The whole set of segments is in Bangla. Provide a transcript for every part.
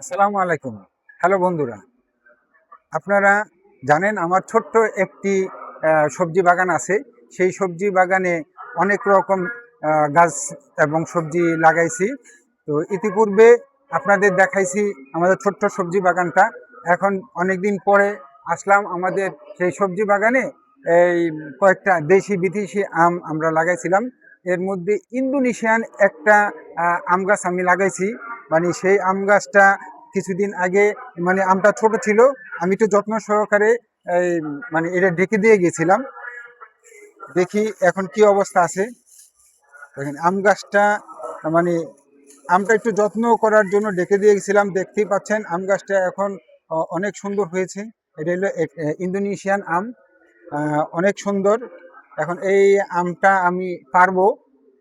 আসসালামু আলাইকুম। হ্যালো বন্ধুরা, আপনারা জানেন আমার ছোট্ট একটি সবজি বাগান আছে। সেই সবজি বাগানে অনেক রকম গাছ এবং সবজি লাগাইছি। তো ইতিপূর্বে আপনাদের দেখাইছি আমাদের ছোট্ট সবজি বাগানটা। এখন অনেকদিন পরে আসলাম আমাদের সেই সবজি বাগানে। এই কয়েকটা দেশি বিদেশি আম আমরা লাগাইছিলাম। এর মধ্যে ইন্দোনেশিয়ান একটা আম গাছ আমি লাগাইছি। মানে সেই আম গাছটা কিছুদিন আগে, মানে আমটা ছোট ছিল, আমি একটু যত্ন সহকারে এই মানে এটা ঢেকে দিয়ে গেছিলাম। দেখি এখন কি অবস্থা আছে। দেখেন আম গাছটা, মানে আমটা একটু যত্ন করার জন্য ডেকে দিয়ে গেছিলাম। দেখতেই পাচ্ছেন আম গাছটা এখন অনেক সুন্দর হয়েছে। এটা হলো ইন্দোনেশিয়ান আম, অনেক সুন্দর। এখন এই আমটা আমি পারবো,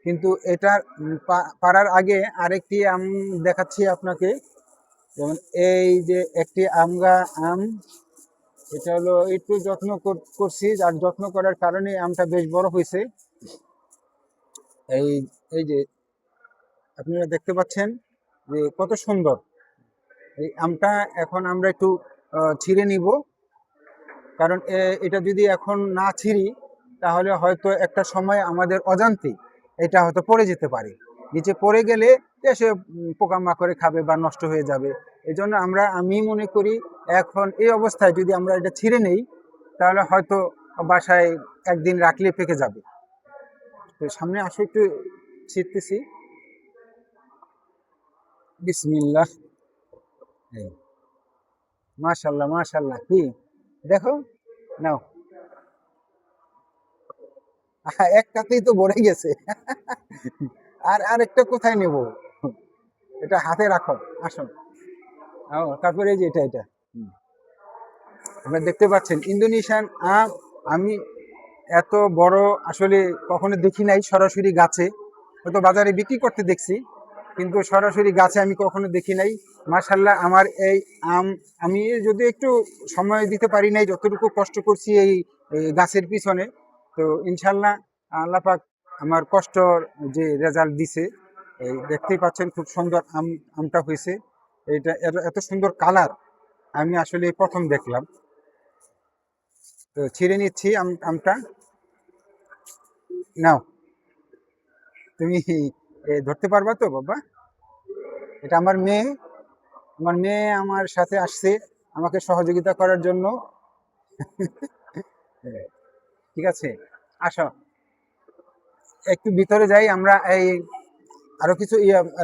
কিন্তু এটার পারার আগে আরেকটি আম দেখাচ্ছি আপনাকে। যেমন এই যে একটি আম, এটা হলো একটু যত্ন করছি, আর যত্ন করার কারণে আমটা বেশ বড় হয়েছে। এই এই যে আপনারা দেখতে পাচ্ছেন যে কত সুন্দর এই আমটা। এখন আমরা একটু ছিঁড়ে নিব, কারণ এটা যদি এখন না ছিঁড়ি তাহলে হয়তো একটা সময় আমাদের অজান্তে এটা হয়তো পড়ে যেতে পারে। নিচে পড়ে গেলে সে পোকামাকড়ে খাবে বা নষ্ট হয়ে যাবে। এই জন্য আমি মনে করি এখন এই অবস্থায় যদি আমরা এটা ছিঁড়ে নেই তাহলে হয়তো বাসায় একদিন রাখলে পেকে যাবে। তো সামনে আসো, একটু ছিঁড়তেছি। বিসমিল্লাহ। মাশাল্লাহ মাশাল্লাহ, কি দেখো, নাও। একটাতেই তো ভরে গেছে। আর আরেকটা কোথায় নেব? এটা হাতে রাখো, আসো। ও, তারপরে এই যে এটা আপনারা দেখতে পাচ্ছেন ইন্দোনেশিয়ান আম। আমি এত বড় আসলে কখনো দেখি নাই সরাসরি গাছে। হয়তো বাজারে বিক্রি করতে দেখছি, কিন্তু সরাসরি গাছে আমি কখনো দেখি নাই। মাশাল্লাহ, আমার এই আম, আমি যদি একটু সময় দিতে পারি নাই, যতটুকু কষ্ট করছি এই গাছের পিছনে, তো ইনশাল্লাহ আল্লাহ পাক আমার কষ্টর যে রেজাল্ট দিছে। এই দেখতেই পাচ্ছেন খুব সুন্দর আমটা হয়েছে। এটা এত সুন্দর কালার আমি আসলে প্রথম দেখলাম। তো ছিঁড়ে নিচ্ছি আমটা। নাও, তুমি ধরতে পারবা তো বাবা? এটা আমার মেয়ে আমার সাথে আসছে আমাকে সহযোগিতা করার জন্য। ঠিক আছে, আসো একটু ভিতরে যাই আমরা। এই আরো কিছু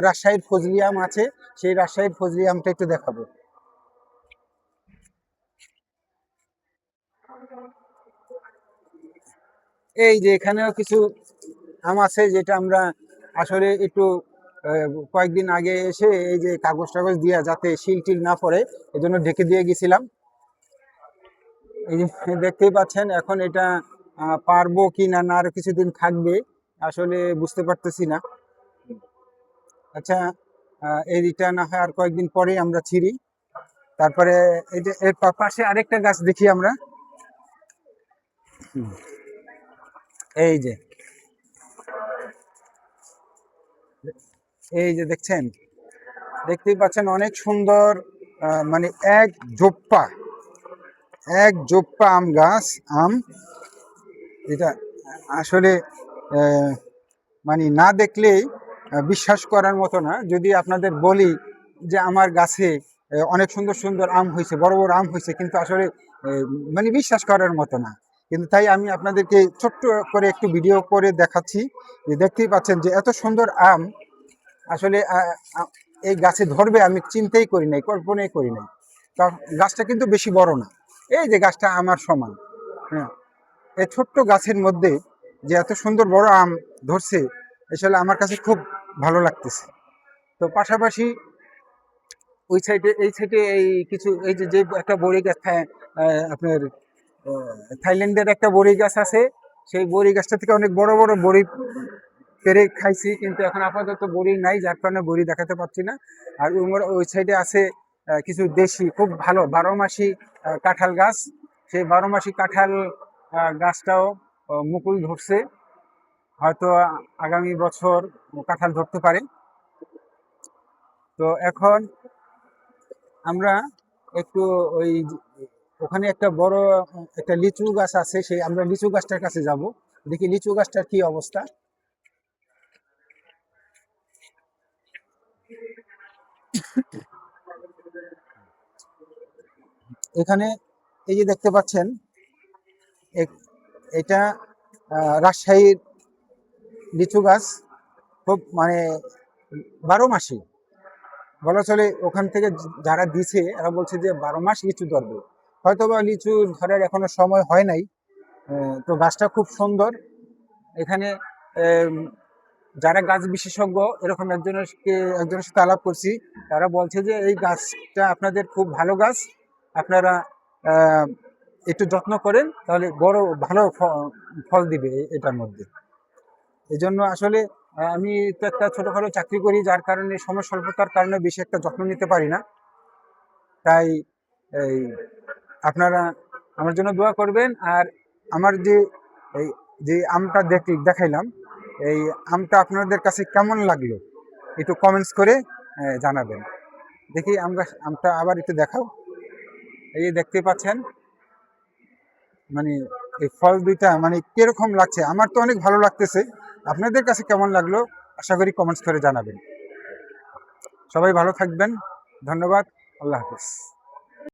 রাজশাহীর ফজলি আম আছে, সেই রাজশাহীর ফজলি আমটা একটু দেখাবো। এই যে এখানেও কিছু আম আছে, যেটা আমরা আসলে একটু কয়েকদিন আগে এসে এই যে কাগজ টাগজ দিয়া যাতে শিল টিল না পড়ে এজন্য ঢেকে দিয়ে গেছিলাম। এই যে দেখতেই পাচ্ছেন এখন এটা পারবো কি না, না আরো কিছুদিন থাকবে আসলে বুঝতে পারতেছি না। আচ্ছা, এইটা না হয় আর কয়েকদিন পরে আমরা ছিঁড়ি। তারপরে এই যে এর পাশে আরেকটা গাছ দেখি আমরা। এই যে এই যে দেখছেন, দেখতেই পাচ্ছেন অনেক সুন্দর। মানে এক জোপ্পা আম গাছ, আম। এটা আসলে আহ, মানে না দেখলেই বিশ্বাস করার মতো না। যদি আপনাদের বলি যে আমার গাছে অনেক সুন্দর সুন্দর আম হয়েছে, বড় বড় আম হয়েছে, কিন্তু আসলে মানে বিশ্বাস করার মতো না। কিন্তু তাই আমি আপনাদেরকে ছোট্ট করে একটু ভিডিও করে দেখাচ্ছি। যে দেখতেই পাচ্ছেন যে এত সুন্দর আম আসলে এই গাছে ধরবে আমি চিন্তাই করি নাই, কল্পনাই করি নাই। তা গাছটা কিন্তু বেশি বড় না, এই যে গাছটা আমার সমান। হ্যাঁ, এই ছোট্ট গাছের মধ্যে যে এত সুন্দর বড় আম ধরছে, আসলে আমার কাছে খুব ভালো লাগতেছে। তো পাশাপাশি ওই সাইডে এই সাইডে এই কিছু এই যে যে একটা বড়ি গাছ, আপনার থাইল্যান্ডের একটা বড়ি গাছ আছে। সেই বড়ি গাছটা থেকে অনেক বড় বড় বড়ি পেরে খাইছি, কিন্তু এখন আপাতত বড়ি নাই, যার কারণে বড়ি দেখাতে পারছি না। আর ওই সাইডে আছে কিছু দেশি খুব ভালো 12 মাসি কাঁঠাল গাছ। সেই 12 মাসি কাঁঠাল গাছটাও মুকুল ধরছে। হয়তো আগামী বছর কাঁঠাল ধরতে পারে। তো এখন আমরা একটু ওই ওখানে একটা বড় একটা লিচু গাছ আছে, সেই আমরা লিচু গাছটার কাছে যাব, দেখি লিচু গাছটার কি অবস্থা। এখানে এই যে দেখতে পাচ্ছেন, এটা রাজশাহীর লিচু গাছ, খুব মানে 12 মাসি বলা চলে। ওখান থেকে যারা দিছে এরা বলছে যে 12 মাস লিচু ধরবে। হয়তো বা লিচু ধরার এখনো সময় হয় নাই। তো গাছটা খুব সুন্দর। এখানে যারা গাছ বিশেষজ্ঞ এরকম একজনের সাথে আলাপ করছি, তারা বলছে যে এই গাছটা আপনাদের খুব ভালো গাছ, আপনারা একটু যত্ন করেন তাহলে বড় ভালো ফল দিবে এটার মধ্যে। এই জন্য আসলে আমি তো একটা ছোটখাটো চাকরি করি, যার কারণে সময় স্বল্পতার কারণে বেশি একটা যত্ন নিতে পারি না। তাই এই আপনারা আমার জন্য দোয়া করবেন। আর আমার এই যে আমটা দেখাইলাম, এই আমটা আপনাদের কাছে কেমন লাগলো একটু কমেন্টস করে জানাবেন। দেখি আমটা আবার একটু দেখাও। এই যে দেখতে পাচ্ছেন, মানে এই ফল দুইটা মানে কিরকম লাগছে, আমার তো অনেক ভালো লাগতেছে। আপনাদের কাছে কেমন লাগলো আশা করি কমেন্টস করে জানাবেন। সবাই ভালো থাকবেন, ধন্যবাদ, আল্লাহ হাফিজ।